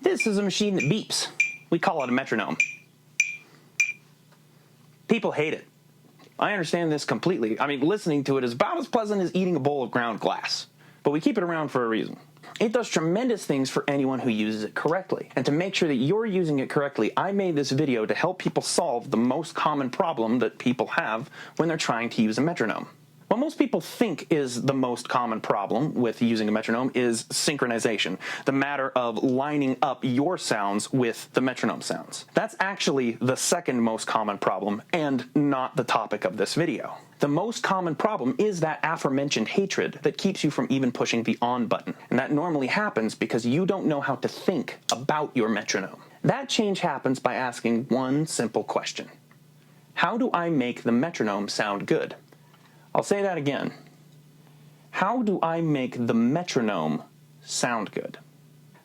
This is a machine that beeps. We call it a metronome. People hate it. I understand this completely. I mean, listening to it is about as pleasant as eating a bowl of ground glass. But we keep it around for a reason. It does tremendous things for anyone who uses it correctly. And to make sure that you're using it correctly, I made this video to help people solve the most common problem that people have when they're trying to use a metronome. What most people think is the most common problem with using a metronome is synchronization, the matter of lining up your sounds with the metronome sounds. That's actually the second most common problem and not the topic of this video. The most common problem is that aforementioned hatred that keeps you from even pushing the on button. And that normally happens because you don't know how to think about your metronome. That change happens by asking one simple question. How do I make the metronome sound good? I'll say that again. How do I make the metronome sound good?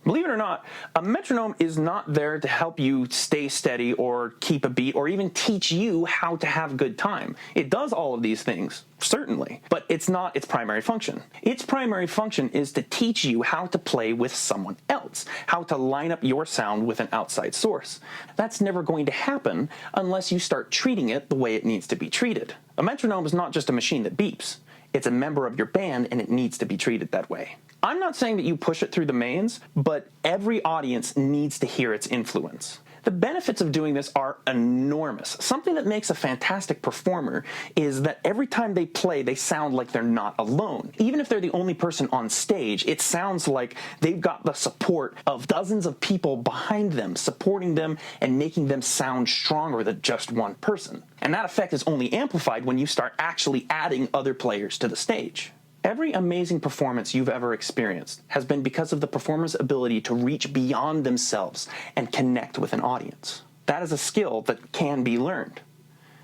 Believe it or not, a metronome is not there to help you stay steady or keep a beat or even teach you how to have a good time. It does all of these things, certainly, but it's not its primary function. Its primary function is to teach you how to play with someone else, how to line up your sound with an outside source. That's never going to happen unless you start treating it the way it needs to be treated. A metronome is not just a machine that beeps. It's a member of your band, and it needs to be treated that way. I'm not saying that you push it through the mains, but every audience needs to hear its influence. The benefits of doing this are enormous. Something that makes a fantastic performer is that every time they play, they sound like they're not alone. Even if they're the only person on stage, it sounds like they've got the support of dozens of people behind them, supporting them and making them sound stronger than just one person. And that effect is only amplified when you start actually adding other players to the stage. Every amazing performance you've ever experienced has been because of the performer's ability to reach beyond themselves and connect with an audience. That is a skill that can be learned.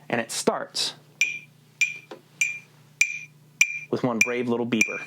And it starts with one brave little beeper.